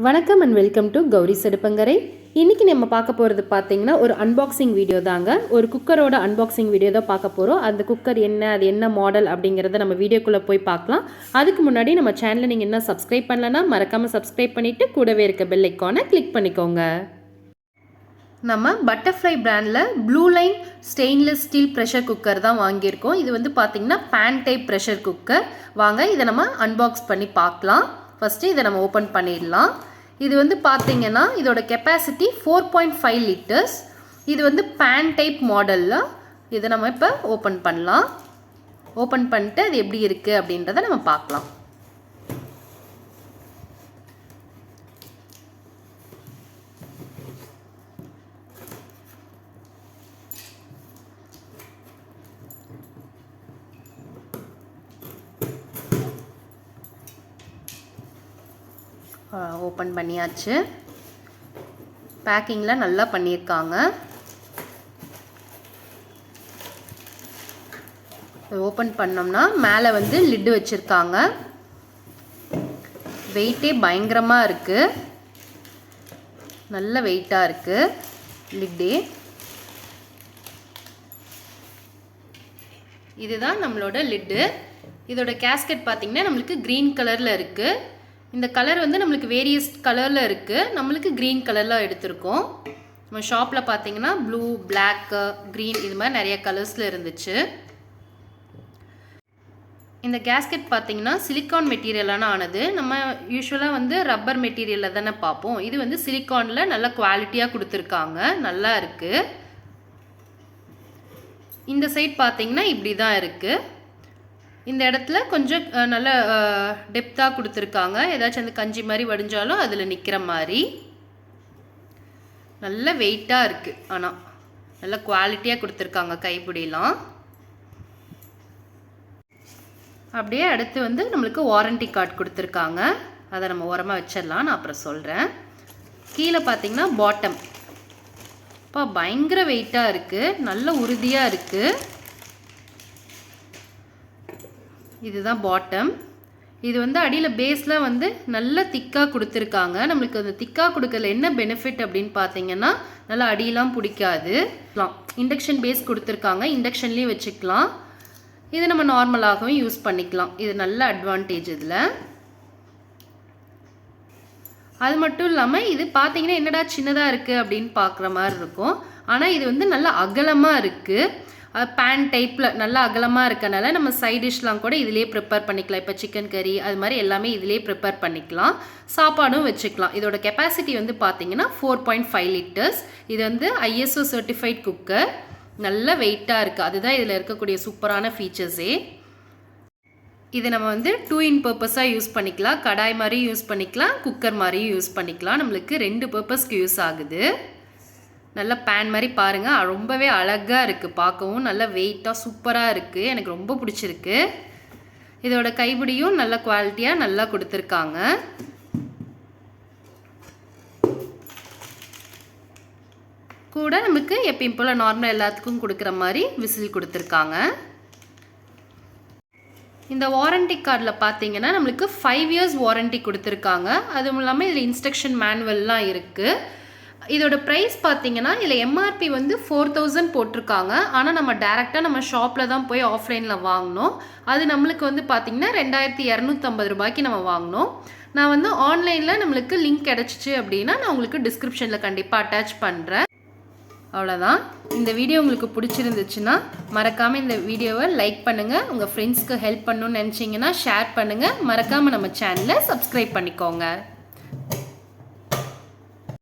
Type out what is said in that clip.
வணக்கம் and welcome to Gowri செடுப்பங்கரை. இன்றைக்கி நம்ம பார்க்க போகிறது பார்த்திங்கன்னா ஒரு அன்பாக்சிங் வீடியோ தாங்க. ஒரு குக்கரோட அன்பாக்சிங் வீடியோ தான் பார்க்க போகிறோம். அந்த குக்கர் என்ன, அது என்ன மாடல் அப்படிங்கிறத நம்ம வீடியோக்குள்ளே போய் பார்க்கலாம். அதுக்கு முன்னாடி நம்ம சேனலை நீங்கள் என்ன சப்ஸ்கிரைப் பண்ணலன்னா மறக்காமல் சப்ஸ்கிரைப் பண்ணிவிட்டு கூடவே இருக்க பெல் ஐக்கானை கிளிக் பண்ணிக்கோங்க. நம்ம பட்டர்ஃப்ளை பிராண்டில் ப்ளூலைன் ஸ்டெயின்லெஸ் ஸ்டீல் ப்ரெஷர் குக்கர் தான் வாங்கியிருக்கோம். இது வந்து பார்த்திங்கன்னா பேன் டைப் ப்ரெஷர் குக்கர். வாங்க இதை நம்ம அன்பாக்ஸ் பண்ணி பார்க்கலாம். ஃபஸ்ட்டு இதை நம்ம ஓப்பன் பண்ணிடலாம். இது வந்து பார்த்திங்கன்னா இதோட கெப்பாசிட்டி 4.5 லிட்டர்ஸ். இது வந்து பேன் டைப் மாடலில். இதை நம்ம இப்போ ஓப்பன் பண்ணலாம். ஓப்பன் பண்ணிட்டு அது எப்படி இருக்குது அப்படின்றத நம்ம பார்க்கலாம். ஓப்பன் பண்ணியாச்சு. பேக்கிங்கில் நல்லா பண்ணியிருக்காங்க. ஓப்பன் பண்ணோம்னா மேலே வந்து லிட்டு வச்சுருக்காங்க. வெயிட்டே பயங்கரமாக இருக்குது. நல்ல வெயிட்டாக இருக்குது லிட்டே. இதுதான் நம்மளோட லிட்டு. இதோட கேஸ்கெட் பார்த்திங்கன்னா நம்மளுக்கு க்ரீன் கலரில் இருக்குது. இந்த கலர் வந்து நம்மளுக்கு வேரியஸ் கலரில் இருக்குது. நம்மளுக்கு க்ரீன் கலரில் எடுத்திருக்கோம். நம்ம ஷாப்பில் பார்த்தீங்கன்னா ப்ளூ, பிளாக்கு, க்ரீன் இது மாதிரி நிறைய கலர்ஸில் இருந்துச்சு. இந்த கேஸ்கெட் பார்த்தீங்கன்னா சிலிக்கான் மெட்டீரியலான ஆனது. நம்ம யூஸ்வலாக வந்து ரப்பர் மெட்டீரியலில் தானே பார்ப்போம். இது வந்து சிலிக்கானில் நல்ல குவாலிட்டியாக கொடுத்துருக்காங்க. நல்லா இருக்குது. இந்த சைட் பார்த்தீங்கன்னா இப்படி தான் இருக்குது. இந்த இடத்துல கொஞ்சம் நல்ல டெப்த்தாக கொடுத்துருக்காங்க. ஏதாச்சும் அந்த கஞ்சி மாதிரி வடிஞ்சாலும் அதில் நிற்கிற மாதிரி. நல்ல வெயிட்டாக இருக்குது. ஆனால் நல்ல குவாலிட்டியாக கொடுத்துருக்காங்க கைப்பிடிலாம். அப்படியே அடுத்து வந்து நம்மளுக்கு வாரண்டி கார்டு கொடுத்துருக்காங்க. அதை நம்ம ஓரமாக வச்சிடலாம். நான் அப்புறம் சொல்கிறேன். கீழே பார்த்தீங்கன்னா பாட்டம். இப்போ பயங்கர வெயிட்டாக இருக்குது. நல்ல உறுதியாக இருக்குது. இதுதான் பாட்டம். இது வந்து அடியில் பேஸில் வந்து நல்ல திக்காக கொடுத்துருக்காங்க. நம்மளுக்கு அந்த திக்காக கொடுக்கல என்ன பெனிஃபிட் அப்படின்னு பார்த்தீங்கன்னா நல்லா அடியெலாம் பிடிக்காது. இண்டக்ஷன் பேஸ் கொடுத்துருக்காங்க. இண்டக்ஷன்லேயும் வச்சுக்கலாம். இது நம்ம நார்மலாகவும் யூஸ் பண்ணிக்கலாம். இது நல்ல அட்வான்டேஜ் இதில். அது மட்டும் இல்லாமல் இது பார்த்தீங்கன்னா என்னடா சின்னதாக இருக்குது அப்படின்னு பார்க்குற மாதிரி இருக்கும். ஆனால் இது வந்து நல்ல அகலமாக இருக்குது. பேன் டைப்பில் நல்லா அகலமாக இருக்கனால நம்ம சைட் டிஷ்லாம் கூட இதிலே ப்ரிப்பேர் பண்ணிக்கலாம். இப்போ சிக்கன் கறி அது மாதிரி எல்லாமே இதிலே ப்ரிப்பேர் பண்ணிக்கலாம். சாப்பாடும் வச்சுக்கலாம். இதோட கெப்பாசிட்டி வந்து பார்த்தீங்கன்னா 4.5 லிட்டர்ஸ். இது வந்து ISO சர்டிஃபைட் குக்கர். நல்ல வெயிட்டாக இருக்குது. அதுதான் இதில் இருக்கக்கூடிய சூப்பரான ஃபீச்சர்ஸே. இது நம்ம வந்து 2 in பர்பஸாக யூஸ் பண்ணிக்கலாம். கடாய் மாதிரியும் யூஸ் பண்ணிக்கலாம், குக்கர் மாதிரியும் யூஸ் பண்ணிக்கலாம். நம்மளுக்கு 2 பர்பஸ்க்கு யூஸ் ஆகுது. நல்ல பேன் மாதிரி பாருங்கள். ரொம்பவே அழகாக இருக்குது. பார்க்கவும் நல்ல வெயிட்டாக சூப்பராக இருக்குது. எனக்கு ரொம்ப பிடிச்சிருக்கு. இதோட கைப்பிடியும் நல்ல குவாலிட்டியாக நல்லா கொடுத்துருக்காங்க. கூட நமக்கு எப்பயும் போல் நார்மல் எல்லாத்துக்கும் கொடுக்குற மாதிரி விசில் கொடுத்துருக்காங்க. இந்த வாரண்டி கார்டில் பார்த்தீங்கன்னா நம்மளுக்கு 5 years வாரண்டி கொடுத்துருக்காங்க. அதுவும் இல்லாமல் இதில் இன்ஸ்ட்ரக்ஷன் மேனுவல்லாம் இருக்குது. இதோட ப்ரைஸ் பார்த்தீங்கன்னா இதில் எம்ஆர்பி வந்து 4000 போட்டிருக்காங்க. ஆனால் நம்ம டேரெக்டாக நம்ம ஷாப்பில் தான் போய் ஆஃப்லைனில் வாங்கினோம். அது நம்மளுக்கு வந்து பார்த்திங்கன்னா 2250 ரூபாய்க்கு நம்ம வாங்கினோம். நான் வந்து ஆன்லைனில் நம்மளுக்கு லிங்க் கிடச்சிச்சு அப்படின்னா நான் உங்களுக்கு டிஸ்கிரிப்ஷனில் கண்டிப்பாக அட்டாச் பண்ணுறேன். அவ்வளோதான். இந்த வீடியோ உங்களுக்கு பிடிச்சிருந்துச்சுன்னா மறக்காமல் இந்த வீடியோவை லைக் பண்ணுங்கள். உங்கள் ஃப்ரெண்ட்ஸ்க்கு ஹெல்ப் பண்ணணும்னு நினச்சிங்கன்னா ஷேர் பண்ணுங்கள். மறக்காமல் நம்ம சேனலை சப்ஸ்கிரைப் பண்ணிக்கோங்க.